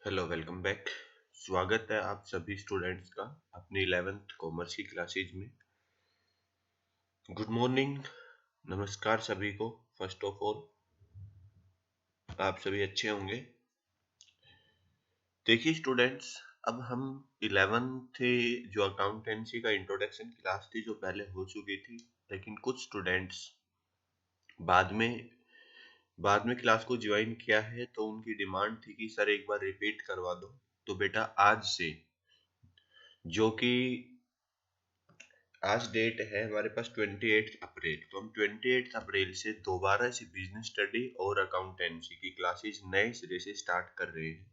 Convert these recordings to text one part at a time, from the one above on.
Hello welcome back. स्वागत है आप सभी स्टूडेंट्स का अपनी 11th कॉमर्स की क्लासेज में। गुड मॉर्निंग, नमस्कार सभी को। फर्स्ट ऑफ ऑल आप सभी अच्छे होंगे। देखिए स्टूडेंट्स, अब हम 11th जो अकाउंटेंसी का इंट्रोडक्शन क्लास थी जो पहले हो चुकी थी, लेकिन कुछ स्टूडेंट्स बाद में क्लास को ज्वाइन किया है तो उनकी डिमांड थी कि सर एक बार रिपीट करवा दो। तो बेटा आज से, जो कि आज डेट है हमारे पास 28 अप्रैल, तो हम 28 अप्रैल से दोबारा से बिजनेस स्टडी और अकाउंटेंसी की क्लासेस नए सिरे से स्टार्ट कर रहे हैं।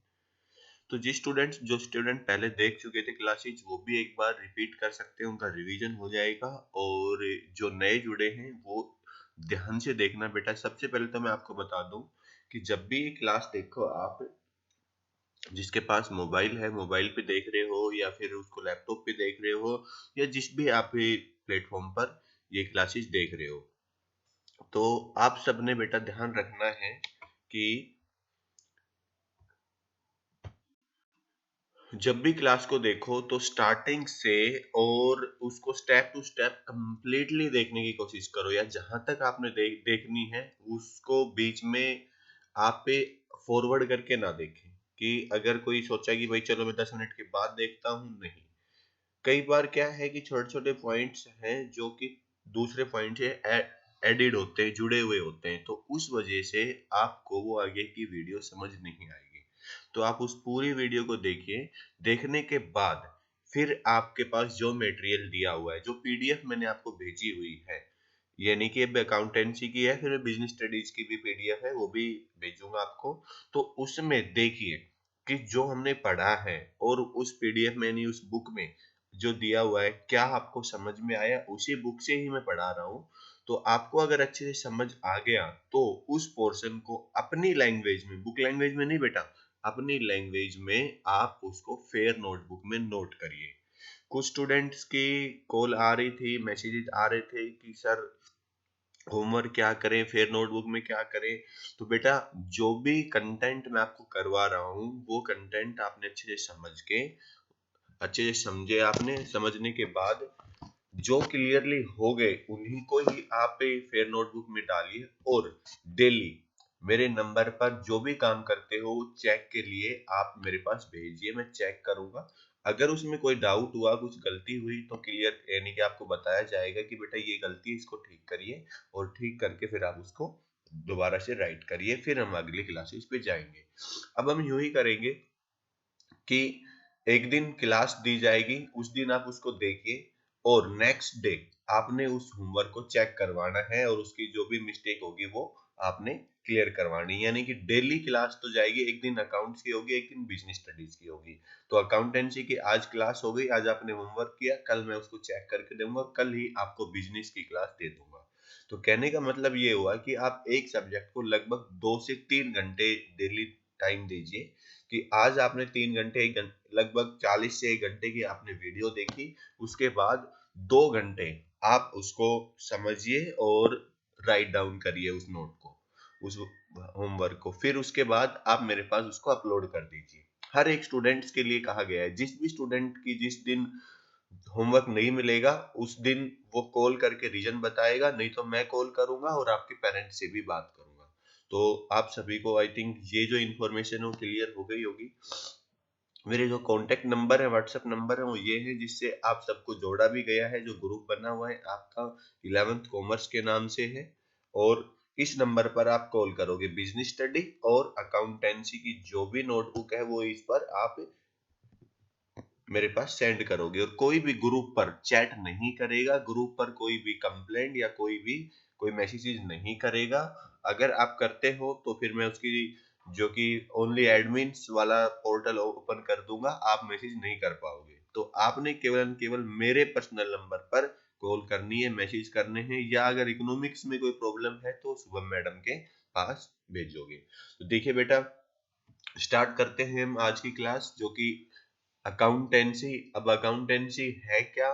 तो जो स्टूडेंट पहले देख चुके थे क्लासेस, वो भी एक बार रिपीट कर सकते हैं, उनका रिवीजन हो जाएगा। और जो नए जुड़े हैं वो ध्यान से देखना बेटा। सबसे पहले तो मैं आपको बता दूं कि जब भी क्लास देखो आप, जिसके पास मोबाइल है मोबाइल पे देख रहे हो या फिर उसको लैपटॉप पे देख रहे हो या जिस भी आप प्लेटफॉर्म पर ये क्लासेस देख रहे हो, तो आप सबने बेटा ध्यान रखना है कि जब भी क्लास को देखो तो स्टार्टिंग से और उसको स्टेप टू स्टेप कंप्लीटली देखने की कोशिश करो, या जहां तक आपने देखनी है उसको बीच में आप पे फॉरवर्ड करके ना देखें। कि अगर कोई सोचा कि भाई चलो मैं 10 मिनट के बाद देखता हूँ, नहीं। कई बार क्या है कि छोटे छोटे पॉइंट्स हैं जो कि दूसरे पॉइंट से एडिड होते हैं, जुड़े हुए होते हैं, तो उस वजह से आपको वो आगे की वीडियो समझ नहीं आएगी। तो आप उस पूरी वीडियो को देखिए। देखने के बाद फिर आपके पास जो मटेरियल दिया हुआ है, जो पीडीएफ मैंने आपको भेजी हुई है, यानी कि अब अकाउंटेंसी की है, फिर बिजनेस स्टडीज की भी पीडीएफ है, वो भी भेजूंगा आपको। तो उसमें देखिए कि जो हमने पढ़ा है और उस पीडीएफ में यानी उस बुक में जो दिया हुआ है, क्या आपको समझ में आया। उसी बुक से ही मैं पढ़ा रहा हूँ। तो आपको अगर अच्छे से समझ आ गया तो उस पोर्शन को अपनी लैंग्वेज में, बुक लैंग्वेज में नहीं बेटा, अपनी लैंग्वेज में आप उसको फेयर नोटबुक में नोट करिए। कुछ स्टूडेंट्स की कॉल आ रही थी, मैसेजेस आ रहे थे कि सर होमवर्क क्या करें, फेयर नोटबुक में क्या करें। तो बेटा जो भी कंटेंट मैं आपको करवा रहा हूँ वो कंटेंट आपने अच्छे से समझ के, अच्छे से समझे, आपने समझने के बाद जो क्लियरली हो गए उन्हीं को ही आप फेयर नोटबुक में डालिए। और डेली मेरे नंबर पर जो भी काम करते हो चेक के लिए आप मेरे पास भेजिए, मैं चेक करूंगा। अगर उसमें कोई डाउट हुआ, कुछ गलती हुई तो क्लियर यानी कि आपको बताया जाएगा कि बेटा ये गलती है, इसको ठीक करिए। और ठीक करके फिर आप उसको दोबारा से राइट करिए, फिर हम अगली क्लासेस पे जाएंगे। अब हम यूं ही करेंगे कि एक दिन क्लास दी जाएगी, उस दिन आप उसको देखिए और नेक्स्ट डे आपने उस होमवर्क को चेक करवाना है और उसकी जो भी मिस्टेक होगी वो आपने क्लियर करवानी। यानी कि डेली क्लास तो जाएगी, एक दिन अकाउंट्स की होगी, एक दिन बिजनेस स्टडीज की होगी। तो अकाउंटेंसी की आज क्लास हो गई, आज आपने होमवर्क किया, कल मैं उसको चेक करके दूंगा, कल ही आपको बिजनेस की क्लास दे दूंगा। तो कहने का मतलब ये हुआ कि आप एक सब्जेक्ट को लगभग 2 से 3 घंटे डेली टाइम दीजिए। कि आज आपने 3 घंटे, लगभग 40 से 1 घंटे की आपने वीडियो देखी, उसके बाद 2 घंटे आप उसको समझिए और राइट डाउन करिए उस नोट को, उस होमवर्क को। फिर उसके बाद आप मेरे पास उसको अपलोड कर दीजिए। हर एक स्टूडेंट्स के लिए कहा गया है, जिस भी स्टूडेंट की जिस दिन होमवर्क नहीं मिलेगा उस दिन वो कॉल करके रीजन बताएगा, नहीं तो मैं कॉल करूंगा और आपके पेरेंट्स से भी बात करूंगा। तो आप सभी को आई थिंक ये जो इन्फॉर्मेशन है वो क्लियर हो गई होगी। मेरे जो कॉन्टेक्ट नंबर है, व्हाट्सएप नंबर है, वो ये है जिससे आप सबको जोड़ा भी गया है। जो ग्रुप बना हुआ है आपका 11th कॉमर्स के नाम से है, और इस नंबर पर आप कॉल करोगे, बिजनेस स्टडी और अकाउंटेंसी की जो भी नोटबुक है वो इस पर आप मेरे पास सेंड करोगे। और कोई भी ग्रुप पर चैट नहीं करेगा, ग्रुप पर कोई भी कंप्लेंट या कोई मैसेजेस नहीं करेगा। अगर आप करते हो तो फिर मैं उसकी जो कि ओनली एडमिन्स वाला पोर्टल ओपन कर दूंगा, आप मैसेज नहीं कर पाओगे। तो आपने केवल केवल मेरे पर्सनल नंबर पर कॉल करनी है, मैसेज करने हैं, या अगर इकोनॉमिक्स में कोई प्रॉब्लम है तो शुभम मैडम के पास भेजोगे। तो देखिए बेटा, स्टार्ट करते हैं हम आज की क्लास, जो कि अकाउंटेंसी। अब अकाउंटेंसी है क्या,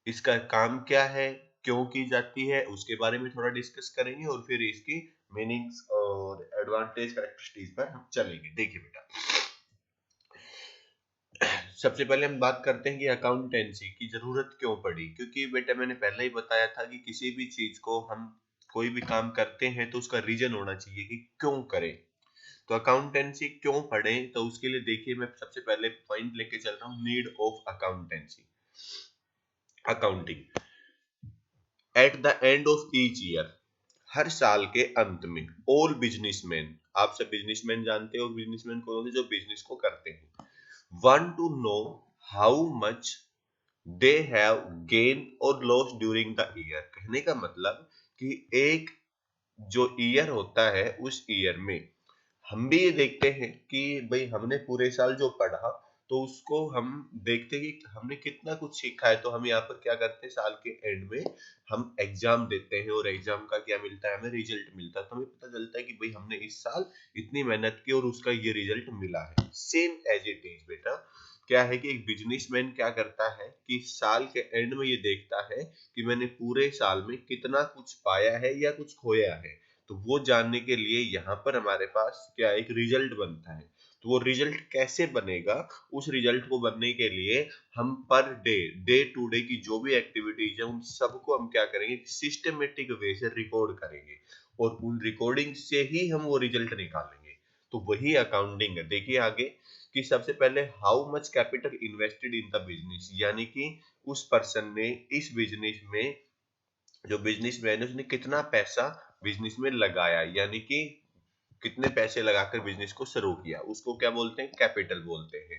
इसका काम क्या है, क्यों की जाती है उसके बारे में थोड़ा डिस्कस करेंगे और फिर इसकी मीनिंग्स और एडवांटेज कैरेक्टरिस्टिक्स पर हम चलेंगे। देखिए बेटा, सबसे पहले हम बात करते हैं कि अकाउंटेंसी की जरूरत क्यों पड़ी। क्योंकि बेटा मैंने पहले ही बताया था कि किसी भी चीज को हम कोई भी काम करते हैं तो उसका रीजन होना चाहिए कि क्यों करें। तो अकाउंटेंसी क्यों पढ़े, तो उसके लिए देखिए मैं सबसे पहले पॉइंट लेके चल रहा हूँ, need of accountancy. Accounting at the end of each year, हर साल के अंत में, ऑल बिजनेसमैन, आप सब बिजनेसमैन जानते हो बिजनेसमैन कौन होते हैं, जो बिजनेस को करते हैं, want to know how much they have gained or lost during the year। कहने का मतलब कि एक जो ईयर होता है उस ईयर में हम भी ये देखते हैं कि भाई हमने पूरे साल जो पढ़ा तो उसको हम देखते हैं कि हमने कितना कुछ सीखा है। तो हम यहाँ पर क्या करते हैं, साल के एंड में हम एग्जाम देते हैं और एग्जाम का क्या मिलता है, हमें रिजल्ट मिलता है। तो हमें पता चलता है कि भाई हमने इस साल इतनी मेहनत की और उसका ये रिजल्ट मिला है। सेम एज इट इज बेटा, क्या है कि एक बिजनेसमैन क्या करता है कि साल के एंड में ये देखता है कि मैंने पूरे साल में कितना कुछ पाया है या कुछ खोया है। तो वो जानने के लिए यहाँ पर हमारे पास क्या एक रिजल्ट बनता है। तो वो रिजल्ट कैसे बनेगा, उस रिजल्ट को बनने के लिए हम per day, day to day की जो भी एक्टिविटीज है उन सबको हम क्या करेंगे, सिस्टमेटिक वे से रिकॉर्ड करेंगे और उन रिकॉर्डिंग से ही हम वो रिजल्ट निकालेंगे। तो वही अकाउंटिंग है। देखिए आगे कि सबसे पहले how much capital invested in the business, यानी कि उस पर्सन ने इस बिजनेस में, जो बिजनेसमैन है उसने कितना पैसा बिजनेस में लगाया, यानी कि कितने पैसे लगाकर बिजनेस को शुरू किया, उसको क्या बोलते हैं, कैपिटल बोलते हैं।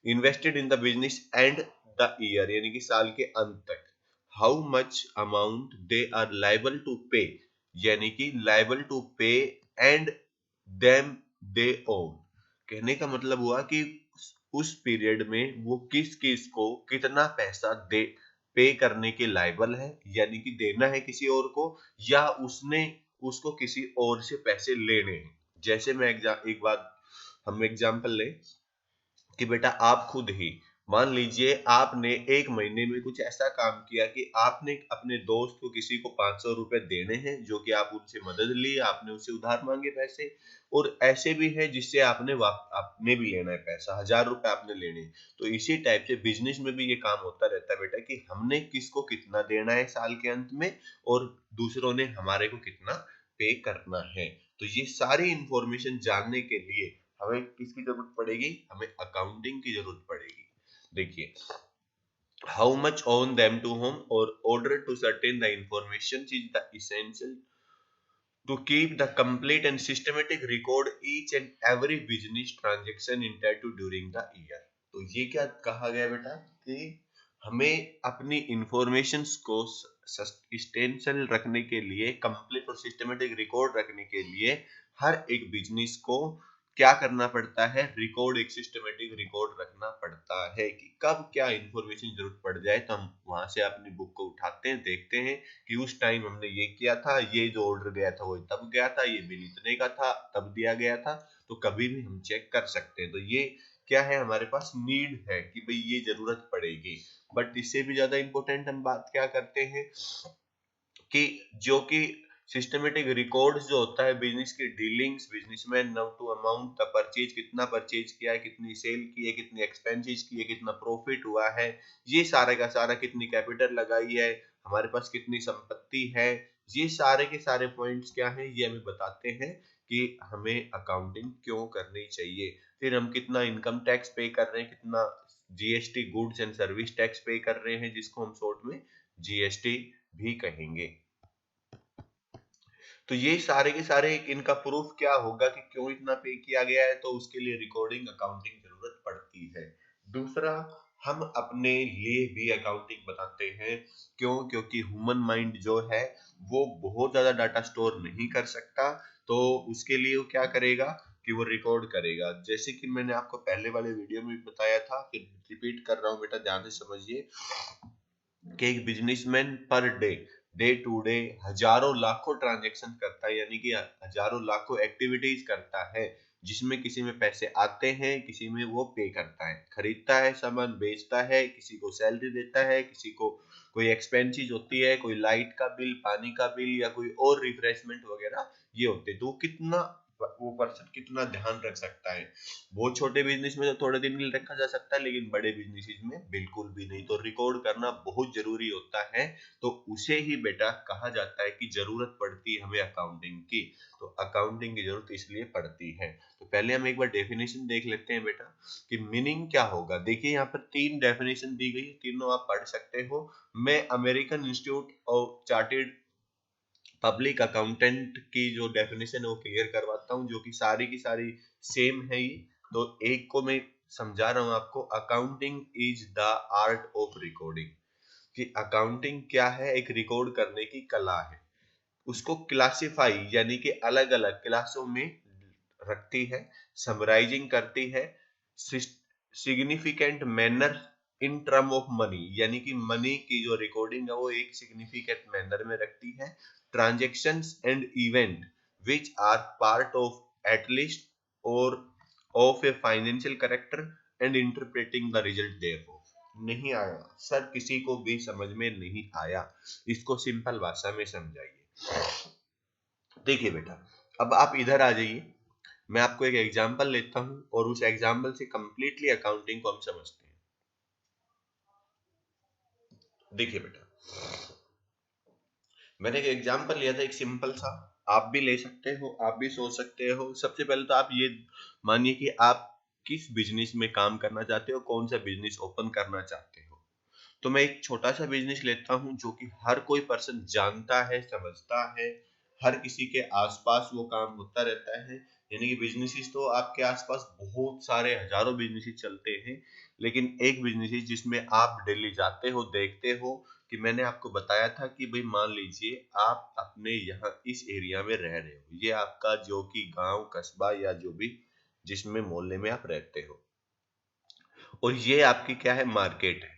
Invested in the business and the year, यानी कि साल के अंत तक। How much amount they are liable to pay, यानी कि liable to pay and them they own. कहने का मतलब हुआ कि उस पीरियड में वो किस किस को कितना पैसा दे पे करने के लायबल है, यानी कि देना है किसी और को, या उसने उसको किसी और से पैसे लेने हैं। जैसे मैं एक बात हम एग्जांपल लें कि बेटा आप खुद ही मान लीजिए आपने एक महीने में कुछ ऐसा काम किया कि आपने अपने दोस्त को किसी को 500 रुपए देने हैं, जो कि आप उनसे मदद ली, आपने उससे उधार मांगे पैसे। और ऐसे भी है जिससे आपने भी लेना है पैसा, 1000 रुपए आपने लेने हैं। तो इसी टाइप से बिजनेस में भी ये काम होता रहता है बेटा कि हमने किसको कितना देना है साल के अंत में और दूसरों ने हमारे को कितना पे करना है। तो ये सारी इंफॉर्मेशन जानने के लिए हमें किसकी जरूरत पड़ेगी, हमें अकाउंटिंग की जरूरत पड़ेगी। देखिए, how much own them to home और order to certain the information is the essential to keep the complete and systematic record each and every business transaction entered to during the year। तो ये क्या कहा गया बेटा कि हमें अपनी इंफॉर्मेशंस को सस्टेंशियल रखने के लिए, कंप्लीट और सिस्टमेटिक रिकॉर्ड रखने के लिए हर एक बिजनेस को क्या करना पड़ता है, रिकॉर्ड, एक सिस्टमेटिक रिकॉर्ड रखना पड़ता है कि कब क्या इंफॉर्मेशन जरूरत पड़ जाए तो हम वहां से अपनी बुक को उठाते हैं, देखते हैं कि उस टाइम हमने ये किया था, ये जो ऑर्डर गया था वो तब गया था, ये बिल इतने का था तब दिया गया था। तो कभी भी हम चेक कर सकते हैं। तो ये क्या है, हमारे पास नीड है कि भाई ये जरूरत पड़ेगी। बट इससे भी ज्यादा इंपॉर्टेंट हम बात क्या करते हैं कि जो कि सिस्टमेटिक रिकॉर्ड्स जो होता है बिजनेस की dealings, businessman now to amount का परचेज, कितना परचेज किया है, कितनी सेल की है, कितनी एक्सपेंसेस की है, कितना प्रॉफिट हुआ है, ये सारे का सारा, कितनी कैपिटल लगाई है, हमारे पास कितनी संपत्ति है, ये सारे के सारे पॉइंट्स क्या हैं, ये हमें बताते हैं कि हमें अकाउंटिंग क्यों करनी चाहिए। फिर हम कितना इनकम टैक्स पे कर रहे हैं, कितना GST, goods and service tax पे कर रहे हैं, जिसको हम शॉर्ट में जीएसटी भी कहेंगे। तो ये सारे के सारे इनका प्रूफ क्या होगा कि क्यों इतना पे किया गया है, तो उसके लिए रिकॉर्डिंग अकाउंटिंग जरूरत पड़ती है। दूसरा, हम अपने लिए भी अकाउंटिंग बताते हैं। क्यों? क्योंकि ह्यूमन माइंड जो है वो बहुत ज्यादा डाटा स्टोर नहीं कर सकता। तो उसके लिए वो क्या करेगा कि वो रिकॉर्ड करेगा। जैसे कि मैंने आपको पहले वाले वीडियो में बताया था, फिर रिपीट कर रहा हूँ बेटा, ध्यान से समझिए कि एक businessman per day, day to day हजारों लाखों ट्रांजैक्शन करता है, यानी कि हजारों लाखों एक्टिविटीज करता है, जिसमें किसी में पैसे आते हैं, किसी में वो पे करता है, खरीदता है सामान, बेचता है, किसी को सैलरी देता है, किसी को कोई एक्सपेंसेस होती है, कोई लाइट का बिल, पानी का बिल या कोई और रिफ्रेशमेंट वगैरह ये होते हैं। तो वो पर्सन कितना ध्यान रख सकता है। बहुत छोटे बिजनेस में तो थोड़े दिन के लिए रखा जा सकता है, लेकिन बड़े बिजनेसेस में बिल्कुल भी नहीं। तो रिकॉर्ड करना बहुत जरूरी होता है। तो उसे ही बेटा कहा जाता है कि जरूरत पड़ती है हमें अकाउंटिंग की। तो अकाउंटिंग की जरूरत इसलिए पड़ती है। तो पहले हम एक बार डेफिनेशन देख लेते हैं बेटा कि मीनिंग क्या होगा। देखिए यहाँ पर 3 डेफिनेशन दी गई है, तीनों आप पढ़ सकते हो। मैं American institute of chartered public accountant की जो डेफिनेशन है वो क्लियर करवाता हूँ, जो कि सारी की सारी सेम है ही। तो एक को मैं समझा रहा हूँ आपको। Accounting is the art of recording, कि अकाउंटिंग क्या है, एक रिकॉर्ड करने की कला है। उसको क्लासिफाई यानी कि अलग अलग क्लासों में रखती है, समराइजिंग करती है, significant manner in term of money, यानी कि मनी की जो रिकॉर्डिंग है वो एक सिग्निफिकेंट मैनर में रखती है। Transactions and event which are part of at least or of a financial character and interpreting the result therefore. नहीं आया सर, किसी को भी समझ में नहीं आया, इसको सिंपल भाषा में समझाइए। देखिए बेटा, अब आप इधर आ जाइए, मैं आपको एक एग्जांपल लेता हूं और उस एग्जांपल से कंप्लीटली अकाउंटिंग को हम समझते हैं। देखिए बेटा, मैंने एक एग्जांपल लिया था, एक सिंपल सा। आप भी ले सकते हो, आप भी सोच सकते हो। सबसे पहले तो आप ये मानिए कि आप किस बिजनेस में काम करना चाहते हो, कौन सा बिजनेस ओपन करना चाहते हो। तो मैं एक छोटा सा बिजनेस लेता हूँ जो कि हर कोई पर्सन जानता है, समझता है, हर किसी के आसपास वो काम होता रहता है। यानी कि बिजनेसेस तो आपके आसपास बहुत सारे हजारों बिजनेसेस चलते हैं, लेकिन एक बिजनेस जिसमें आप डेली जाते हो, देखते हो। कि मैंने आपको बताया था कि भाई मान लीजिए आप अपने यहाँ इस एरिया में रह रहे हो, ये आपका जो कि गांव, कस्बा या जो भी जिसमें मोहल्ले में आप रहते हो, और ये आपकी क्या है, मार्केट है।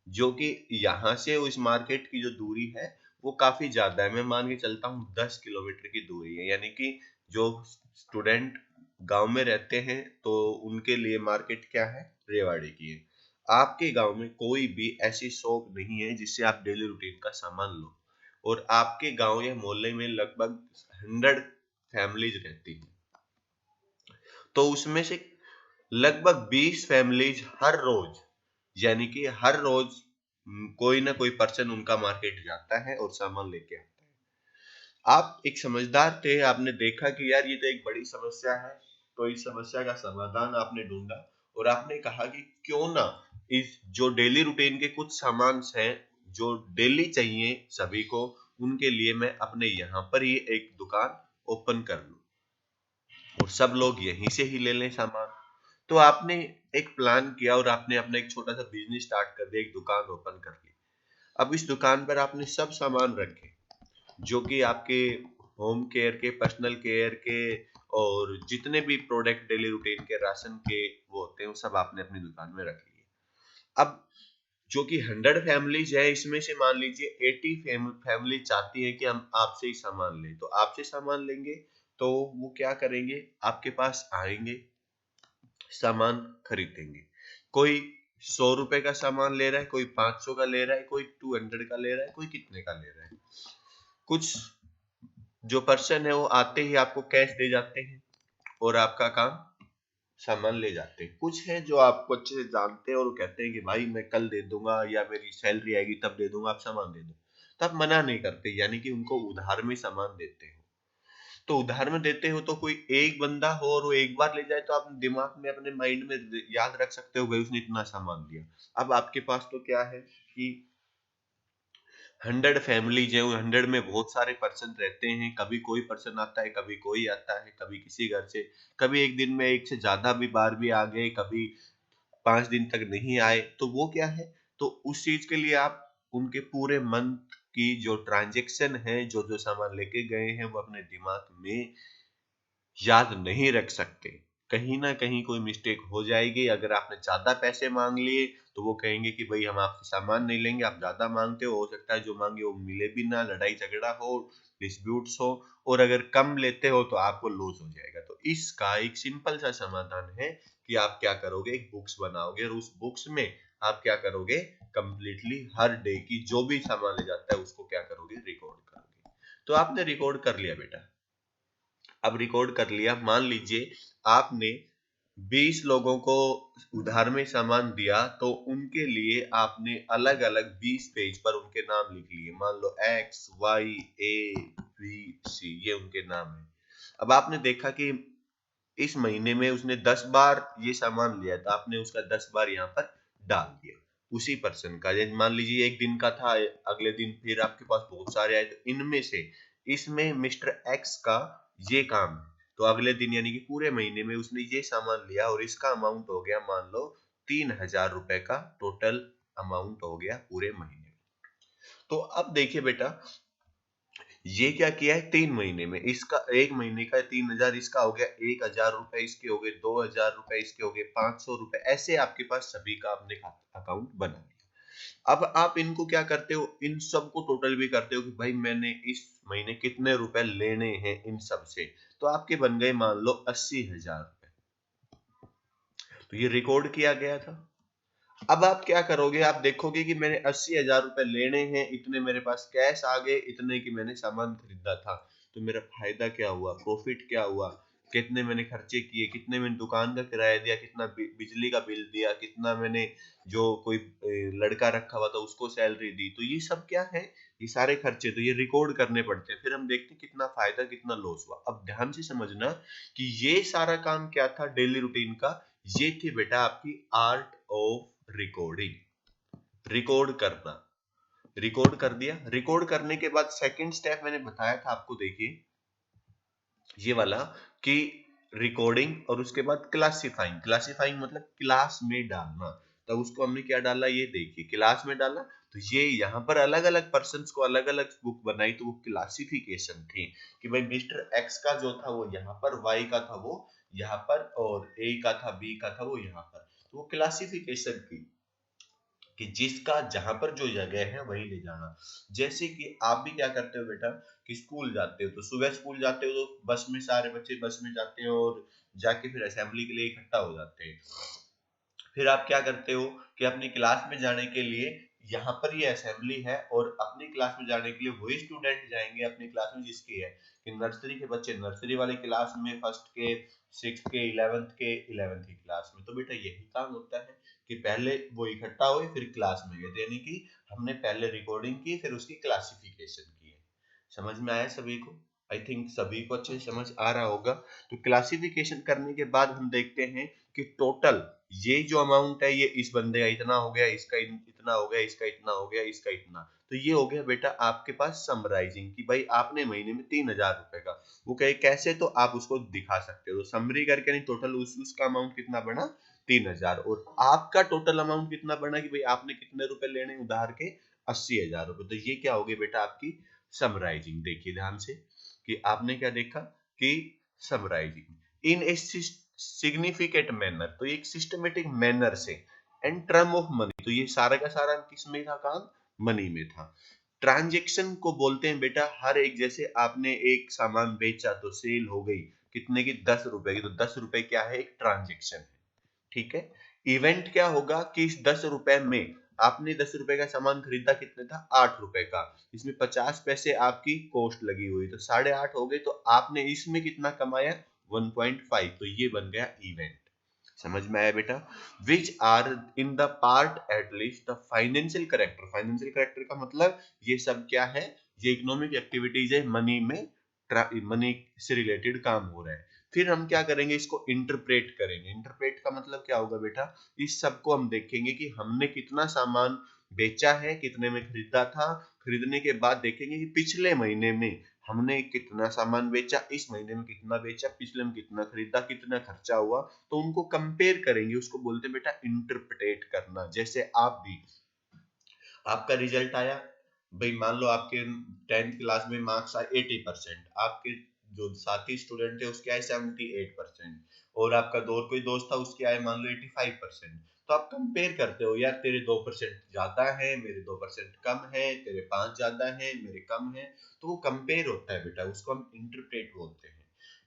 जो कि यहाँ से उस मार्केट की जो दूरी है वो काफी ज्यादा है। मैं मान के चलता हूँ 10 किलोमीटर की दूरी है। यानी कि जो स्टूडेंट गांव में रहते हैं तो उनके लिए मार्केट क्या है, रेवाड़ी की है। आपके गांव में कोई भी ऐसी शॉप नहीं है जिससे आप डेली रूटीन का सामान लो, और आपके गांव या मोहल्ले में लगभग 100 फैमिलीज रहती हैं। तो उसमें से लगभग 20 फैमिलीज हर रोज, यानी कि हर रोज कोई ना कोई पर्सन उनका मार्केट जाता है और सामान लेके आता है। आप एक समझदार थे, आपने देखा कि यार ये तो एक बड़ी समस्या है। तो इस समस्या का समाधान आपने ढूंढा और आपने कहा कि क्यों ना इस जो डेली रूटीन के कुछ सामान हैं जो डेली चाहिए सभी को, उनके लिए मैं अपने यहाँ पर ही एक दुकान ओपन कर लूं और सब लोग यहीं से ही ले लें सामान। तो आपने एक प्लान किया और आपने अपना एक छोटा सा बिजनेस स्टार्ट कर दिया, एक दुकान ओपन कर ली। अब इस दुकान पर आपने सब सामान रखे जो कि आपके होम केयर के, पर्सनल केयर के, और जितने भी प्रोडक्ट डेली रूटीन के, राशन के वो होते हैं, वो सब आपने अपनी दुकान में रख लिए। अब जो कि 100 फैमिलीज है, इसमें से मान लीजिए 80 फैमिली चाहती है कि हम आपसे ही सामान लें। तो आपसे सामान लेंगे तो वो क्या करेंगे, आपके पास आएंगे, सामान खरीदेंगे। कोई 100 रुपए का सामान ले रहा है, कोई 500 का ले रहा है, कोई 200 का ले रहा है, कोई कितने का ले रहा है। कुछ जो पर्सन है वो आते ही आपको कैश दे जाते हैं और आपका काम सामान ले जाते हैं। कुछ है जो आपको अच्छे से जानते हैं और वो कहते हैं कि भाई मैं कल दे दूंगा या मेरी सैलरी आएगी तब दे दूंगा, आप सामान दे दो। तो आप मना नहीं करते, यानी कि उनको उधार में सामान देते हो। तो उधार में देते हो तो कोई एक बंदा हो और वो एक बार ले जाए तो आप दिमाग में, अपने माइंड में याद रख सकते हो भाई उसने इतना सामान दिया। अब आपके पास तो क्या है कि 100 फैमिलीज है, 100 में बहुत सारे पर्सन रहते हैं। कभी कोई पर्सन आता है, कभी कोई आता है, कभी किसी घर से, कभी एक दिन में एक से ज्यादा भी बार भी आ गए, कभी 5 दिन तक नहीं आए। तो वो क्या है, तो उस चीज के लिए आप उनके पूरे मंथ की जो ट्रांजेक्शन है, जो जो सामान लेके गए हैं, वो अपने दिमाग में याद नहीं रख सकते। कहीं ना कहीं कोई मिस्टेक हो जाएगी। अगर आपने ज्यादा पैसे मांग लिए तो वो कहेंगे कि भाई हम आपसे सामान नहीं लेंगे, आप ज्यादा मांगते हो सकता है जो मांगे वो मिले भी ना, लड़ाई झगड़ा हो, डिस्प्यूट्स हो। और अगर कम लेते हो तो आपको लॉस हो जाएगा। तो इसका एक सिंपल सा समाधान है कि आप क्या करोगे, एक बुक्स बनाओगे और उस बुक्स में आप क्या करोगे, कंप्लीटली हर डे की जो भी सामान ले जाता है उसको क्या करोगे, रिकॉर्ड करोगे। तो आपने रिकॉर्ड कर लिया बेटा। अब रिकॉर्ड कर लिया, मान लीजिए आपने 20 लोगों को उधार में सामान दिया, तो उनके लिए आपने अलग अलग 20 पेज पर उनके नाम लिख लिए। मान लो X Y A B C, ये उनके नाम है। अब आपने देखा कि इस महीने में उसने 10 बार ये सामान लिया, तो आपने उसका 10 बार यहाँ पर डाल दिया उसी पर्सन का। जैसे मान लीजिए एक दिन का था, अगले दिन फिर आपके पास बहुत सारे आए, तो इनमें से इसमें मिस्टर एक्स का ये काम है, तो अगले दिन यानी कि पूरे महीने में उसने ये सामान लिया और इसका अमाउंट हो गया मान लो 3000 रुपए का टोटल अमाउंट हो गया पूरे महीने में। तो अब देखिए बेटा, ये क्या किया है 3 महीने में, इसका 1 महीने का 3000, इसका हो गया 1000 रुपए, इसके हो गए 2000 रुपए, इसके हो गए 500 रुपए, ऐसे आपके पास सभी का आपने अकाउंट बना लिया। अब आप इनको क्या करते हो, इन सब को टोटल भी करते हो कि भाई मैंने इस महीने कितने रुपए लेने हैं इन सब से, तो आपके बन गए मान लो 80,000 रुपए। तो ये रिकॉर्ड किया गया था। अब आप क्या करोगे, आप देखोगे कि मैंने 80,000 रुपए लेने हैं, इतने मेरे पास कैश आ गए, इतने की मैंने सामान खरीदा था, तो मेरा फायदा क्या हुआ, प्रॉफिट क्या हुआ, कितने मैंने खर्चे किए, कितने मैंने दुकान का किराया दिया, कितना बिजली का बिल दिया, कितना मैंने जो कोई लड़का रखा हुआ था उसको सैलरी दी, तो ये सब क्या है, ये सारे खर्चे तो ये रिकॉर्ड करने पड़ते हैं। फिर हम देखते हैं कितना फायदा कितना लॉस हुआ। अब ध्यान से समझना कि ये सारा काम क्या था डेली रूटीन का, ये थी बेटा आपकी आर्ट ऑफ रिकॉर्डिंग। रिकॉर्ड करना, रिकॉर्ड कर दिया। रिकॉर्ड करने के बाद सेकंड स्टेप मैंने बताया था आपको, देखिए ये वाला, कि रिकॉर्डिंग और उसके बाद क्लासिफाइंग। क्लासिफाइंग मतलब क्लास में डालना। तो उसको हमने क्या डाला, ये देखिए क्लास में डाला, तो ये यहाँ पर अलग अलग पर्सन को अलग अलग बुक बनाई, तो वो क्लासिफिकेशन थी कि भाई मिस्टर एक्स का जो था वो यहाँ पर, वाई का था वो यहाँ पर, और ए का था, बी का था वो यहाँ पर, तो वो क्लासिफिकेशन की कि जिसका जहां पर जो जगह है वहीं ले जाना। जैसे कि आप भी क्या करते हो बेटा, कि स्कूल जाते हो, तो सुबह स्कूल जाते हो तो बस में सारे बच्चे बस में जाते हैं और जाके फिर असेंबली के लिए इकट्ठा हो जाते हैं। फिर आप क्या करते हो कि अपनी क्लास में जाने के लिए, यहाँ पर ये असेंबली है और अपनी क्लास में जाने के लिए वही स्टूडेंट जाएंगे अपनी क्लास में जिसकी है, कि नर्सरी के बच्चे नर्सरी वाली क्लास में, फर्स्ट के, सिक्स के, इलेवेंथ के इलेवेंथ की क्लास में। तो बेटा यही काम होता है कि पहले वो इकट्ठा हुए फिर क्लास में गए, यानी कि हमने पहले रिकॉर्डिंग की फिर उसकी क्लासिफिकेशन की है। समझ में आया सभी को? आई थिंक सभी को अच्छे से समझ आ रहा होगा। तो क्लासिफिकेशन करने के बाद हम देखते हैं कि टोटल ये जो अमाउंट है, ये इस बंदे का इतना हो गया, इसका इतना हो गया, इसका इतना हो गया, इसका इतना, तो ये हो गया बेटा आपके पास समराइजिंग, कि भाई आपने महीने में 3000 रुपए का, वो कहे कैसे, तो आप उसको दिखा सकते हो, तो समरी करके नहीं, टोटल उसका अमाउंट कितना बना 3000, और आपका टोटल अमाउंट कितना बना कि भाई आपने कितने रुपए लेने उधार के, 80,000 रुपए। तो ये क्या हो गई बेटा आपकी समराइजिंग। देखिए ध्यान से कि आपने क्या देखा कि summarising in a significant manner, तो एक सिस्टमेटिक मैनर से, एंड टर्म ऑफ मनी, तो ये सारा का सारा किस में था काम, मनी में था। ट्रांजेक्शन को बोलते हैं बेटा हर एक, जैसे आपने एक सामान बेचा तो सेल हो गई कितने की, 10 रुपए की, तो 10 रुपए क्या है, एक ट्रांजेक्शन है, ठीक है। इवेंट क्या होगा कि इस 10 रुपए में आपने 10 रुपए का सामान खरीदा, कितने था, 8 रुपए का, इसमें 50 पैसे आपकी कॉस्ट लगी हुई, तो 8.5 हो गए, तो आपने इसमें कितना कमाया, 1.5, तो ये बन गया इवेंट। समझ में आया बेटा? Which are in the part at least the financial character. Financial character का मतलब ये सब क्या है, ये इकोनॉमिक एक्टिविटीज है, मनी में, मनी से रिलेटेड काम हो रहा है। फिर हम क्या करेंगे, इसको इंटरप्रेट करेंगे। इंटरप्रेट का मतलब क्या होगा बेटा, इस सब को हम देखेंगे कि हमने कितना सामान बेचा है, कितने में खरीदा था, खरीदने के बाद देखेंगे कि पिछले महीने में हमने कितना सामान बेचा, इस महीने में कितना बेचा, पिछले में कितना खरीदा, कितना खर्चा हुआ, तो उनको कंपेयर करेंगे, उसको बोलते हैं बेटा इंटरप्रेट करना। जैसे आप भी, आपका रिजल्ट आया, भाई मान लो आपके 10th क्लास में मार्क्स आए 80%, आपके जो साथी स्टूडेंट थे उसके आए 78%, और आपका कोई दोस्त था उसके आए मान लो 85%। तो आप कंपेयर करते हो, यार तेरे 2% ज्यादा है, मेरे 2% कम है, तेरे 5 ज्यादा है, मेरे कम है, तो वो कंपेयर होता है बेटा, उसको हम इंटरप्रेट बोलते हैं।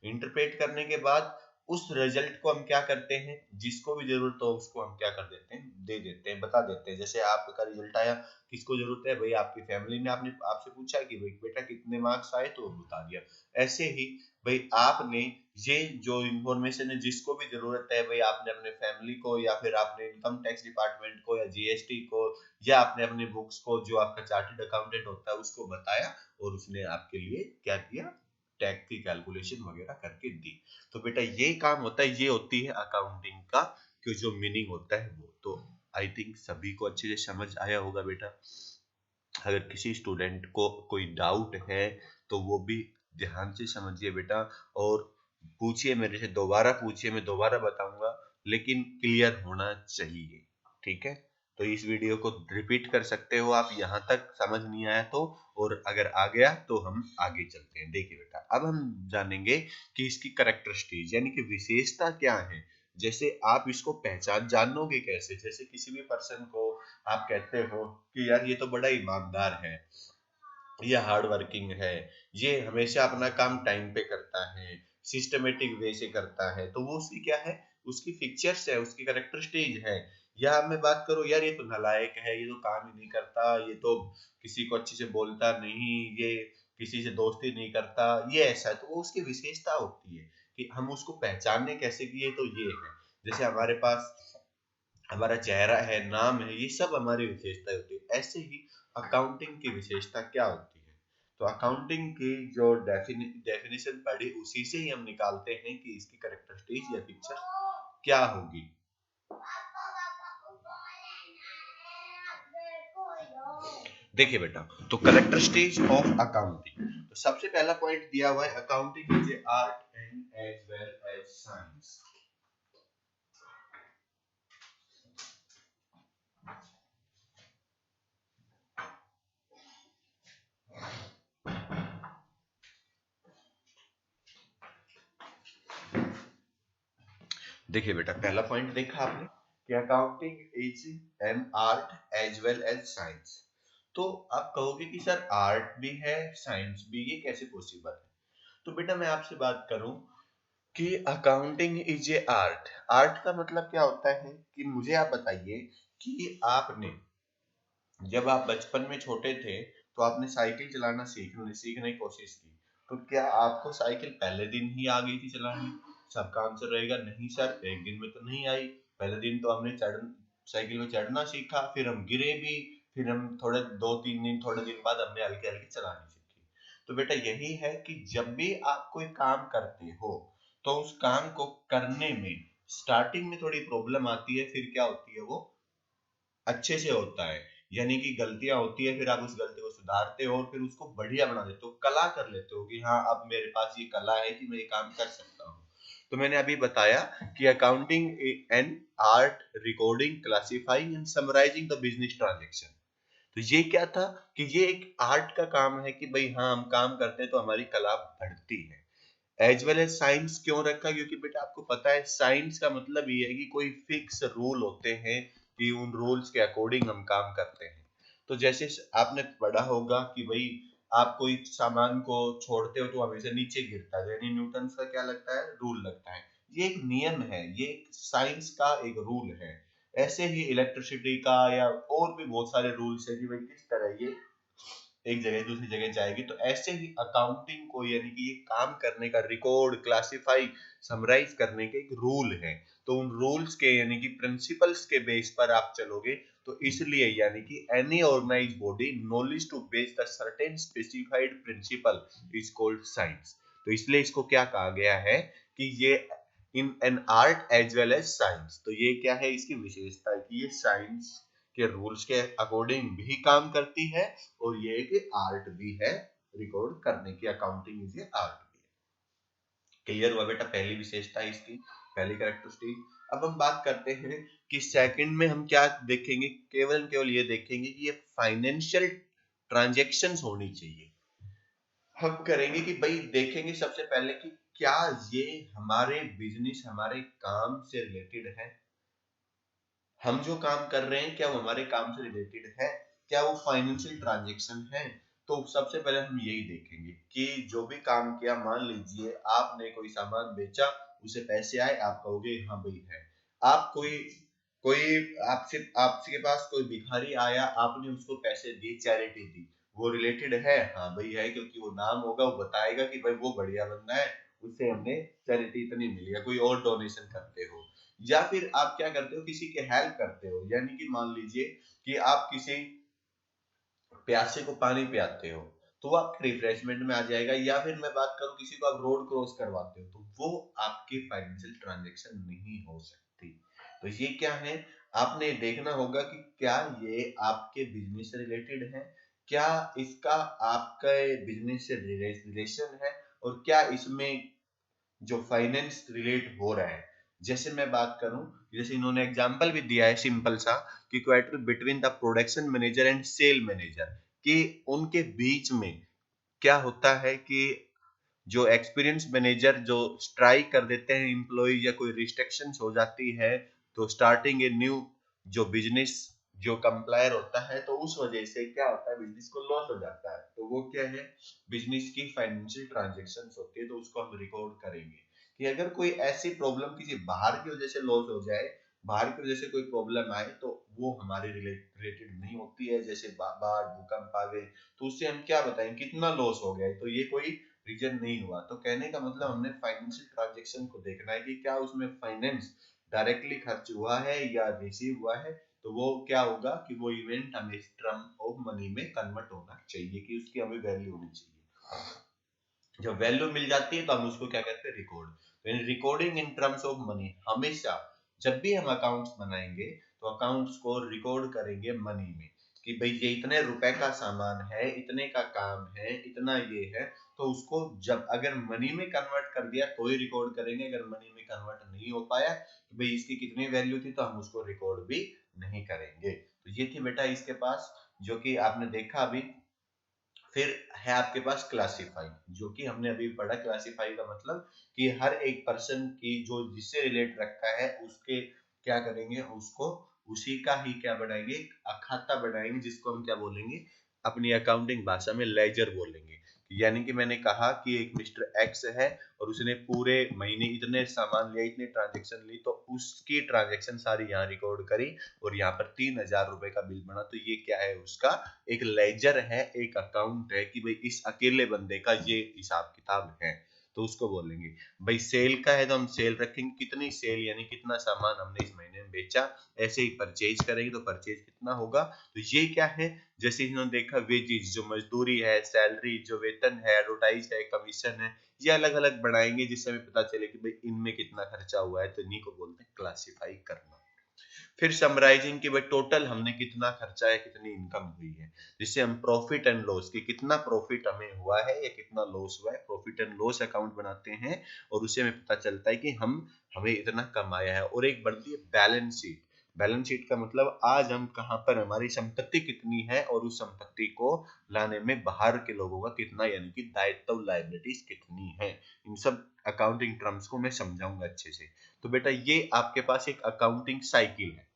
इंटरप्रेट करने के बाद उस रिजल्ट को हम क्या करते हैं, जिसको भी जरूरत हो उसको हम क्या कर देते हैं, दे देते हैं, बता देते हैं। जैसे आपका रिजल्ट आया, किसको जरूरत है भाई, आपकी फैमिली ने आपने आपसे पूछा कि भाई बेटा कितने मार्क्स आए, तो बता दिया। ऐसे ही भाई आपने ये जो इंफॉर्मेशन है, जिसको भी जरूरत है भाई, आपने अपने फैमिली को या फिर आपने इनकम टैक्स डिपार्टमेंट को या जीएसटी को या आपने अपने बुक्स को, जो आपका चार्टर्ड अकाउंटेंट होता है उसको बताया, और उसने आपके लिए क्या किया, टैक्स की कैलकुलेशन वगैरह करके दी। तो बेटा ये काम होता है, ये होती है अकाउंटिंग का कि जो मीनिंग होता है वो। तो आई थिंक सभी को अच्छे से समझ आया होगा बेटा। अगर किसी स्टूडेंट को कोई डाउट है तो वो भी ध्यान से समझिए बेटा, और पूछिए मेरे से, दोबारा पूछिए, मैं दोबारा बताऊंगा, लेकिन क्लियर होना चाहिए। ठीक है, तो इस वीडियो को रिपीट कर सकते हो आप, यहाँ तक समझ नहीं आया तो, और अगर आ गया तो हम आगे चलते हैं। देखिए बेटा, अब हम जानेंगे कि इसकी कैरेक्टरिस्टिक यानी कि विशेषता क्या है। जैसे आप इसको पहचान जानोगे कैसे, जैसे किसी भी पर्सन को आप कहते हो कि यार ये तो बड़ा ईमानदार है, ये हार्ड वर्किंग है, ये हमेशा अपना काम टाइम पे करता है, सिस्टमेटिक वे से करता है, तो वो उसकी क्या है, उसकी फीचर्स है, उसकी कैरेक्टरिस्टिक है। या मैं बात करूं यार ये तो नालायक है, ये तो काम ही नहीं करता, ये तो किसी को अच्छे से बोलता नहीं, ये किसी से दोस्ती नहीं करता, ये ऐसा है, तो वो उसकी विशेषता होती है। कि हम उसको पहचानने कैसे किए, तो ये है, जैसे हमारे पास हमारा चेहरा है, नाम है, ये सब हमारी विशेषता होती है। ऐसे ही अकाउंटिंग की विशेषता क्या होती है, तो अकाउंटिंग की जो डेफिनेशन पढ़ी उसी से ही हम निकालते हैं कि इसकी कैरेक्टरिस्टिक या पिक्चर क्या होगी। देखिए बेटा, तो कैरेक्टरिस्टिक ऑफ अकाउंटिंग, तो सबसे पहला पॉइंट दिया हुआ है, accounting is a art and as well as science. देखिए बेटा, पहला पॉइंट देखा आपने कि accounting is an art as well as science. तो आप कहोगे कि सर आर्ट भी है साइंस भी, ये कैसे पॉसिबल है। तो बेटा मैं आपसे बात करूं कि accounting is a art, art का मतलब क्या होता है कि मुझे आप बताइए कि आपने जब आप बचपन में छोटे थे तो आपने साइकिल चलाना सीखने की कोशिश की, तो क्या आपको साइकिल पहले दिन ही आ गई थी चलानी। सबका आंसर रहेगा नहीं सर, एक दिन में तो नहीं आई, पहले दिन तो हमने साइकिल में चढ़ना सीखा, फिर हम गिरे भी, फिर हम थोड़े 2-3 दिन, थोड़े दिन बाद हमने हल्के हल्के चलानी सीखी। तो बेटा यही है कि जब भी आप कोई काम करते हो तो उस काम को करने में स्टार्टिंग में थोड़ी प्रॉब्लम आती है, फिर क्या होती है, वो अच्छे से होता है। यानी कि गलतियां होती है, फिर आप उस गलती को सुधारते हो और फिर उसको बढ़िया बना देते हो, कला कर लेते हो कि हाँ अब मेरे पास ये कला है कि मैं ये काम कर सकता हूँ। तो मैंने अभी बताया कि accounting an art recording classifying and summarising the business transaction. तो ये क्या था कि ये एक आर्ट का काम है कि भाई हाँ हम काम करते हैं तो हमारी कला बढ़ती है। एज वेल एज साइंस क्यों रखा, क्योंकि बेटा आपको पता है साइंस का मतलब ये है कि कोई फिक्स रूल होते हैं कि उन रूल्स के अकॉर्डिंग हम काम करते हैं। तो जैसे आपने पढ़ा होगा कि भाई आप कोई सामान को छोड़ते हो तो हमेशा नीचे गिरता है, यानी न्यूटन का क्या लगता है, रूल लगता है। ये एक नियम है, ये एक साइंस का एक रूल है। ऐसे ही इलेक्ट्रिसिटी का या और भी बहुत सारे रूल्स है कि भाई किस तरह ये एक जगह दूसरी जगह जाएगी। तो ऐसे ही अकाउंटिंग को यानी कि ये काम करने का, रिकॉर्ड क्लासिफाई समराइज करने के एक रूल है। तो उन रूल्स के यानी कि प्रिंसिपल्स के बेस पर आप चलोगे, तो इसलिए यानी कि any organised body knowledge to base the certain specified principle is called science. तो इसलिए इसको क्या कहा गया है कि ये in an art as well as science. तो ये क्या है, इसकी विशेषता है कि ये साइंस के रूल्स के अकॉर्डिंग भी काम करती है, और ये एक आर्ट भी है, रिकॉर्ड करने की अकाउंटिंग इज आर्ट भी है। क्लियर हुआ बेटा, पहली विशेषता है इसकी, पहली कैरेक्टरिस्टिक। अब हम बात करते हैं कि सेकंड में हम क्या देखेंगे, केवल ये देखेंगे कि ये फाइनेंशियल ट्रांजैक्शंस होनी चाहिए। हम करेंगे कि भाई देखेंगे सबसे पहले कि क्या ये हमारे बिजनेस, हमारे काम से रिलेटेड है, हम जो काम कर रहे हैं क्या वो हमारे काम से रिलेटेड है, क्या वो फाइनेंशियल ट्रांजैक्शन है। तो सबसे पहले हम यही देखेंगे कि जो भी काम किया, मान लीजिए आपने कोई सामान बेचा, उसे पैसे आए, आप कहोगे हाँ भाई है। आप कोई कोई आपसे आपके पास कोई भिखारी आया, आपने उसको पैसे दिए, चैरिटी दी, वो रिलेटेड है? हाँ भाई है, क्योंकि वो नाम होगा, वो बताएगा कि भाई वो बढ़िया बंदा है, उससे हमने चैरिटी इतनी मिली, या कोई और डोनेशन करते हो। या फिर आप क्या करते हो, किसी के हेल्प करते हो, यानी कि मान लीजिए कि आप किसी प्यासे को पानी पिलाते हो, तो वो आपके रिफ्रेशमेंट में आ जाएगा। या फिर मैं बात करूं, किसी को आप रोड क्रॉस करवाते हो, तो वो आपकी फाइनेंशियल ट्रांजैक्शन नहीं हो सकती। तो ये क्या है, आपने देखना होगा कि क्या ये आपके बिजनेस से रिलेटेड है, क्या इसका आपके बिजनेस से रिलेशन है, और क्या इसमें जो फाइनेंस रिलेट हो रहा है। जैसे मैं बात करूं, जैसे इन्होंने एग्जांपल भी दिया है सिंपल सा, कि quarter between the production manager and sale manager, कि उनके बीच में क्या होता है कि जो एक्सपीरियंस मैनेजर जो स्ट्राइक कर देते हैं एम्प्लॉय, या कोई रिस्ट्रिक्शंस हो जाती है, तो स्टार्टिंग ए न्यू जो बिजनेस जो कंप्लायर होता है, तो उस वजह से क्या होता है, बिजनेस को लॉस हो जाता है। तो वो क्या है, बिजनेस की फाइनेंशियल ट्रांजेक्शन्स होती है, तो उसको हम रिकॉर्ड करेंगे। कि अगर कोई ऐसी प्रॉब्लम किसी बाहर की वजह से लॉस हो जाए, बाहर की वजह से कोई प्रॉब्लम आए, तो वो हमारे रिलेटेड नहीं होती है। जैसे बाढ़ भूकंप आ गए, तो उससे हम क्या बताएं कितना लॉस हो गया है, तो ये कोई रीजन नहीं हुआ। तो कहने का मतलब हमने फाइनेंशियल ट्रांजेक्शन को देखना है कि क्या उसमें फाइनेंस डायरेक्टली खर्च हुआ है या रिसीव हुआ है। तो वो क्या होगा कि वो इवेंट हमें टर्म ऑफ मनी में कन्वर्ट होना चाहिए, कि उसकी हमें वैल्यू होनी चाहिए। जब वैल्यू मिल जाती है तो हम उसको क्या कहते हैं, रिकॉर्ड। तो in recording in terms of money, हमेशा जब भी हम अकाउंट्स बनाएंगे, तो अकाउंट्स को रिकॉर्ड करेंगे मनी में, कि भाई ये इतने रुपए का सामान है, इतने का काम है, इतना ये है। तो उसको जब अगर मनी में कन्वर्ट कर दिया तो ही रिकॉर्ड करेंगे, अगर मनी में कन्वर्ट नहीं हो पाया कि भाई इसकी कितनी वैल्यू थी, तो हम उसको रिकॉर्ड भी नहीं करेंगे। तो ये थी बेटा इसके पास, जो कि आपने देखा अभी। फिर है आपके पास क्लासीफाई, जो कि हमने अभी पढ़ा। क्लासीफाई का मतलब कि हर एक पर्सन की जो जिससे रिलेट रखा है, उसके क्या करेंगे, उसको उसी का ही क्या बनाएंगे, खाता बनाएंगे, जिसको हम क्या बोलेंगे, अपनी अकाउंटिंग भाषा में लेजर बोलेंगे। यानी कि मैंने कहा कि एक मिस्टर एक्स है, और उसने पूरे महीने इतने सामान लिया, इतने ट्रांजेक्शन ली, तो उसकी ट्रांजेक्शन सारी यहाँ रिकॉर्ड करी, और यहाँ पर 3,000 रुपए का बिल बना। तो ये क्या है, उसका एक लेजर है, एक अकाउंट है, कि भाई इस अकेले बंदे का ये हिसाब किताब है। तो उसको बोलेंगे। भाई सेल का है, तो हम सेल रखेंगे, कितनी सेल यानी कितना सामान हमने इस महीने में बेचा। ऐसे ही परचेज करेंगे, तो परचेज कितना होगा। तो ये क्या है, जैसे इन्होंने देखा, वेजेस जो मजदूरी है, सैलरी जो वेतन है, एडवर्टाइज है, कमीशन है, ये अलग अलग बनाएंगे, जिससे हमें पता चले कि भाई इनमें कितना खर्चा हुआ है। तो इन्हीं को बोलते हैं क्लासिफाई करना। फिर समराइजिंग की भाई टोटल हमने कितना खर्चा है, कितनी इनकम हुई है, जिससे हम प्रॉफिट एंड लॉस की कितना प्रॉफिट हमें हुआ है या कितना लॉस हुआ है, प्रॉफिट एंड लॉस अकाउंट बनाते हैं, और उससे हमें पता चलता है कि हम हमें इतना कमाया है। और एक बढ़ती है बैलेंस शीट। बैलेंस शीट का मतलब आज हम कहाँ पर, हमारी संपत्ति कितनी है, और उस संपत्ति को लाने में बाहर के लोगों का कितना, यानी कि दायित्व लायबिलिटीज कितनी है। इन सब अकाउंटिंग टर्म्स को मैं समझाऊंगा अच्छे से। तो बेटा ये आपके पास एक अकाउंटिंग साइकिल है।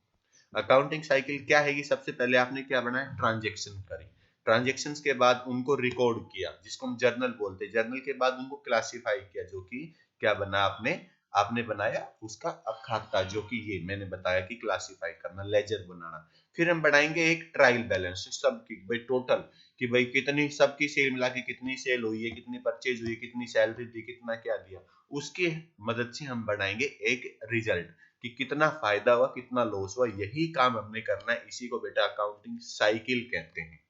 अकाउंटिंग साइकिल क्या है कि सबसे पहले आपने क्या बनाया, ट्रांजेक्शन करी, ट्रांजेक्शन के बाद उनको रिकॉर्ड किया, जिसको हम जर्नल बोलते हैं, जर्नल के बाद उनको क्लासिफाई किया, जो कि क्या बना, आपने आपने बनाया उसका खाता, जो कि ये मैंने बताया कि क्लासिफाई करना, लेजर बनाना। फिर हम बनाएंगे एक ट्रायल बैलेंस सबकी, भाई टोटल, कि भाई कितनी सबकी सेल मिला के कितनी सेल हुई है, कितनी परचेज हुई, कितनी सैलरी दी, कितना क्या दिया। उसकी मदद से हम बनाएंगे एक रिजल्ट, कि कितना फायदा हुआ, कितना लॉस हुआ। यही काम हमने करना है, इसी को बेटा अकाउंटिंग साइकिल कहते हैं।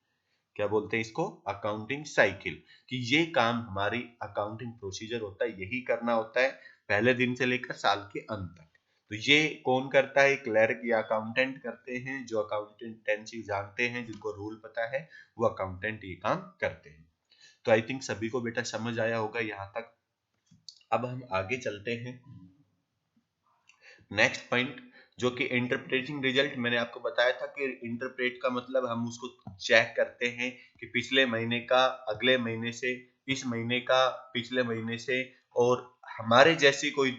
क्या बोलते हैं इसको, अकाउंटिंग साइकिल। कि ये काम हमारी अकाउंटिंग प्रोसीजर होता है, यही करना होता है पहले दिन से लेकर साल के अंत तक। तो ये कौन करता है, क्लर्क या अकाउंटेंट करते हैं, जो अकाउंटेंटेंसी जानते हैं, जिनको रूल पता है, वो अकाउंटेंट ये काम करते हैं। तो आई थिंक सभी को बेटा समझ आया होगा यहाँ तक। अब हम आगे चलते हैं। नेक्स्ट पॉइंट, जो कि इंटरप्रेटिंग रिजल्ट, मैंने आपको बताया था कि इंटरप्रेट का मतलब हम उसको चेक करते हैं कि पिछले महीने का अगले महीने से, इस महीने का पिछले महीने से, और हमारे जैसी कोई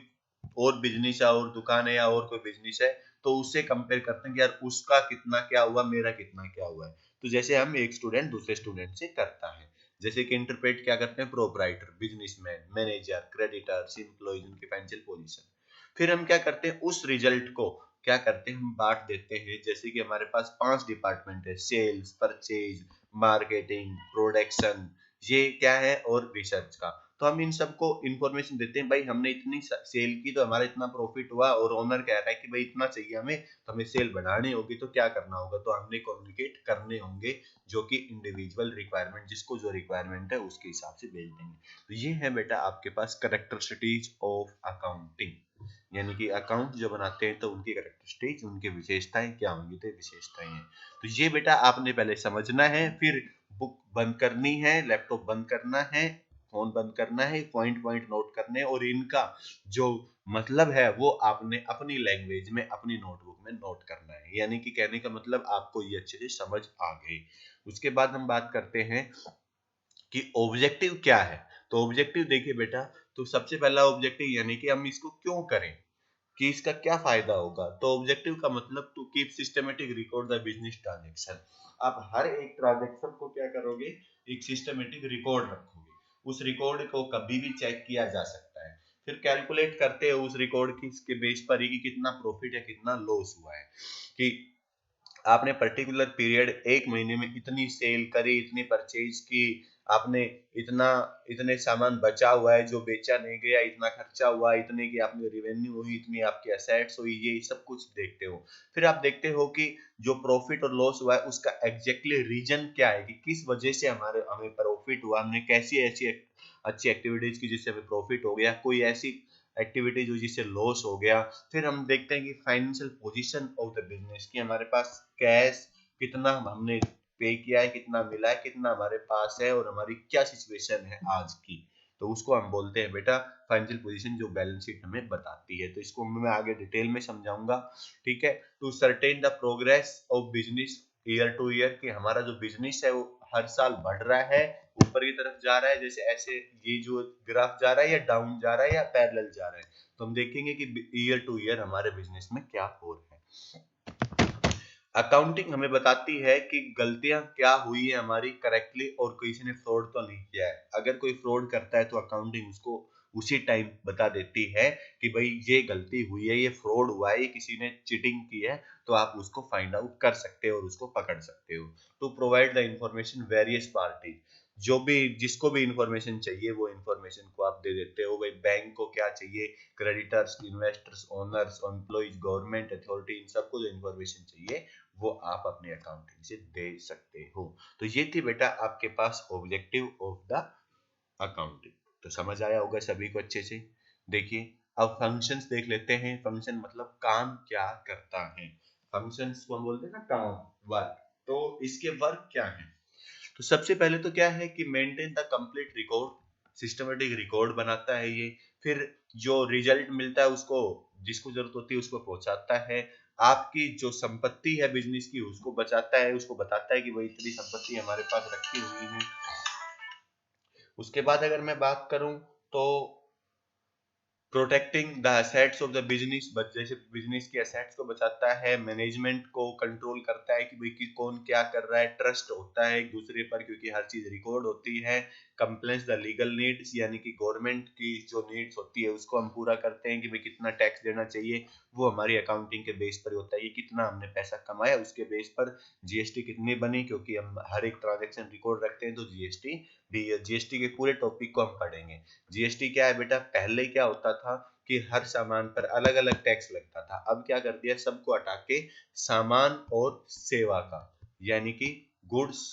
और बिजनेस है, और दुकान है, या और कोई बिजनेस है, तो उससे कंपेयर करते हैं कि यार उसका कितना क्या हुआ, मेरा कितना क्या हुआ है। तो जैसे हम एक स्टूडेंट दूसरे स्टूडेंट से करता है, जैसे कि इंटरप्रेट क्या करते हैं, proprietor, businessman, manager, creditors, employees, उनकी फाइनेंशियल पोजीशन। फिर हम क्या करते हैं, उस रिजल्ट को क्या करते हैं, हम बांट देते हैं। जैसे कि हमारे पास 5 डिपार्टमेंट है, सेल्स, परचेज, मार्केटिंग, प्रोडक्शन, ये क्या है, और रिसर्च का। तो हम इन सबको इंफॉर्मेशन देते हैं, भाई हमने इतनी सेल की तो हमारा इतना प्रॉफिट हुआ, और ओनर कह रहा है कि भाई इतना चाहिए हमें, तो हमें सेल बढ़ानी होगी, तो क्या करना होगा, तो हमने कम्युनिकेट करने होंगे, जो कि इंडिविजुअल रिक्वायरमेंट, जिसको जो रिक्वायरमेंट है उसके हिसाब से भेज देंगे। तो ये है बेटा आपके पास करेक्टरिस्टिक्स ऑफ अकाउंटिंग, यानी कि अकाउंट जो बनाते हैं तो उनकी करेक्टरिस्टिक्स, उनकी विशेषताएं क्या होंगी, तो विशेषताएं हैं। तो ये बेटा आपने पहले समझना है, फिर बुक बंद करनी है, लैपटॉप बंद करना है, फोन बंद करना है, पॉइंट पॉइंट नोट करने, और इनका जो मतलब है वो आपने अपनी लैंग्वेज में अपनी नोटबुक में नोट करना है, यानी कि कहने का मतलब आपको ये अच्छे से समझ आ गई। उसके बाद हम बात करते हैं कि ऑब्जेक्टिव क्या है। तो ऑब्जेक्टिव देखिए बेटा, तो सबसे पहला ऑब्जेक्टिव यानी कि हम इसको क्यों करें, कि इसका क्या फायदा होगा। तो ऑब्जेक्टिव का मतलब to keep systematic record the business transaction. आप हर एक ट्रांजेक्शन को क्या करोगे, एक सिस्टमेटिक रिकॉर्ड रखोगे, उस रिकॉर्ड को कभी भी चेक किया जा सकता है। फिर कैलकुलेट करते हो उस रिकॉर्ड की के बेस पर ही कि कितना प्रॉफिट है कितना लॉस हुआ है, कि आपने पर्टिकुलर पीरियड एक महीने में इतनी सेल करी, इतनी परचेज की, आपने इतना, इतने सामान बचा हुआ है जो बेचा नहीं गया, इतना खर्चा हुआ, इतने की आपने रेवेन्यू हुई, इतनी आपकी एसेट्स हुई, ये सब कुछ देखते हो। फिर आप देखते हो कि जो प्रॉफिट और लॉस हुआ है उसका एग्जैक्टली रीजन क्या है, कि किस वजह से हमें प्रॉफिट हुआ, हमने कैसी ऐसी अच्छी एक्टिविटीज की जिससे हमें प्रॉफिट हो गया, कोई ऐसी एक्टिविटी जो जिससे लॉस हो गया। फिर हम देखते हैं कि financial position of the business, की हमारे पास कैश कितना हमने पे किया है, कितना मिला है, कितना हमारे पास है, और हमारी क्या सिचुएशन है आज की, तो उसको हम बोलते हैं बेटा फाइनेंशियल पोजीशन, जो बैलेंस शीट हमें बताती है। तो इसको मैं आगे डिटेल में समझाऊंगा, ठीक है। To certain the progress of business year to year, कि हमारा जो बिजनेस है वो हर साल बढ़ रहा है, ऊपर की तरफ जा रहा है, जैसे ऐसे ये जो ग्राफ जा रहा है, या डाउन जा रहा है, या पैरेलल जा रहा है। तो हम देखेंगे कि ईयर टू ईयर हमारे बिजनेस में क्या हो रहा है। अकाउंटिंग हमें बताती है कि गलतियां क्या हुई है हमारी करेक्टली, और किसी ने फ्रॉड तो नहीं किया है। अगर कोई फ्रॉड करता है तो अकाउंटिंग उसको उसी टाइम बता देती है कि भाई ये गलती हुई है, ये फ्रॉड हुआ है, ये किसी ने चीटिंग की है, तो आप उसको फाइंड आउट कर सकते हो और उसको पकड़ सकते हो। To provide the information various party, जो भी जिसको भी इंफॉर्मेशन चाहिए वो इंफॉर्मेशन को आप दे देते हो। भाई बैंक को क्या चाहिए, creditors, investors, owners, employees, government authority, इन सबको जो इंफॉर्मेशन चाहिए वो आप अपने अकाउंटिंग से दे सकते हो। तो ये थी बेटा आपके पास ऑब्जेक्टिव ऑफ द अकाउंटिंग। तो समझ आया होगा सभी को अच्छे से। देखिए अब फंक्शंस देख लेते हैं। फंक्शन मतलब काम क्या करता है, फंक्शंस को हम बोलते हैं ना काम, वर्क। तो इसके वर्क क्या है, तो सबसे पहले तो क्या है कि maintain the complete record, systematic record बनाता है ये। फिर जो रिजल्ट मिलता है उसको जिसको जरूरत होती है उसको पहुंचाता है। आपकी जो संपत्ति है बिजनेस की उसको बचाता है, उसको बताता है कि भाई इतनी संपत्ति हमारे पास रखी हुई है। उसके बाद अगर मैं बात करूं तो protecting the assets of the business, जैसे बिजनेस की एसेट्स को बचाता है, मैनेजमेंट को कंट्रोल करता है कि भाई कि कौन क्या कर रहा है, ट्रस्ट होता है एक दूसरे पर क्योंकि हर चीज रिकॉर्ड होती है। कंप्लेंस द लीगल नीड्स, यानी कि गवर्नमेंट की जो नीड्स होती है उसको हम पूरा करते हैं कि भाई कितना टैक्स देना चाहिए, वो हमारी अकाउंटिंग के बेस पर होता है। ये कितना हमने पैसा कमाया उसके बेस पर जीएसटी कितनी बनी, क्योंकि हम हर एक ट्रांजेक्शन रिकॉर्ड रखते हैं, तो जीएसटी भी, जीएसटी के पूरे टॉपिक को हम पढ़ेंगे। जीएसटी क्या है बेटा, पहले क्या होता था कि हर सामान पर अलग अलग टैक्स लगता था, अब क्या कर दिया, सबको हटा के सामान और सेवा का, यानी कि गुड्स,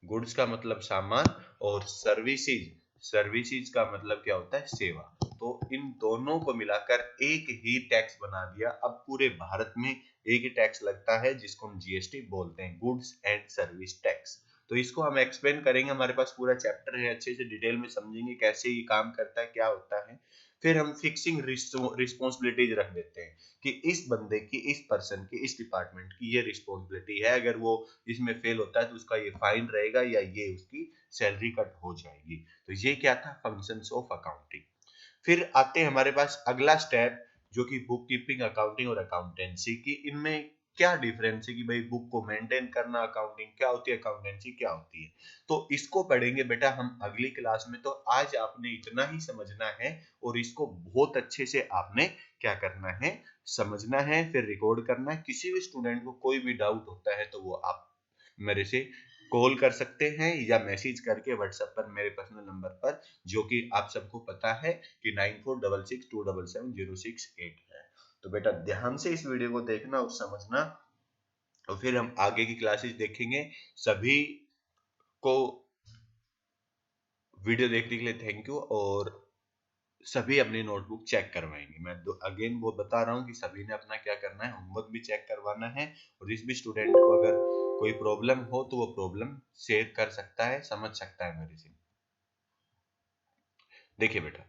गुड्स का मतलब सामान, और सर्विसेज, सर्विसेज का मतलब क्या होता है, सेवा। तो इन दोनों को मिलाकर एक ही टैक्स बना दिया। अब पूरे भारत में एक ही टैक्स लगता है जिसको हम जीएसटी बोलते हैं, गुड्स एंड सर्विस टैक्स। तो इसको हम एक्सप्लेन करेंगे, हमारे पास पूरा चैप्टर है, अच्छे से डिटेल में समझेंगे कैसे ये काम करता है, क्या होता है। फिर हम फिक्सिंग रिस्पॉन्सिबिलिटीज रख देते हैं कि इस बंदे की, इस पर्सन की, इस डिपार्टमेंट की ये रिस्पॉन्सिबिलिटी है, अगर वो इसमें फेल होता है तो उसका ये फाइन रहेगा या ये उसकी सैलरी कट हो जाएगी। तो ये क्या था, फंक्शंस ऑफ अकाउंटिंग। फिर आते हैं हमारे पास अगला स्टेप जो कि बुक कीपिंग, अकाउंटिंग और अकाउंटेंसी की। इनमें क्या डिफरेंस है कि भाई बुक को मेंटेन करना अकाउंटिंग क्या होती है, अकाउंटेंसी क्या होती है। तो इसको पढ़ेंगे बेटा हम अगली क्लास में। तो आज आपने इतना ही समझना है और इसको बहुत अच्छे से आपने क्या करना है, समझना है, फिर रिकॉर्ड करना है। किसी भी स्टूडेंट को कोई भी डाउट होता है तो वो आप मेरे से कॉल कर सकते हैं या मैसेज करके व्हाट्सएप पर मेरे पर्सनल नंबर पर, जो कि आप सबको पता है कि 9466277068 है। तो बेटा ध्यान से इस वीडियो को देखना और समझना, और फिर हम आगे की क्लासेस देखेंगे। सभी को वीडियो देखने के लिए थैंक यू, और सभी अपनी नोटबुक चेक करवाएंगे। मैं अगेन वो बता रहा हूँ कि सभी ने अपना क्या करना है, होमवर्क भी चेक करवाना है। और जिस भी स्टूडेंट को अगर कोई प्रॉब्लम हो तो वो प्रॉब्लम शेयर कर सकता है, समझ सकता है मेरे से। देखिए बेटा,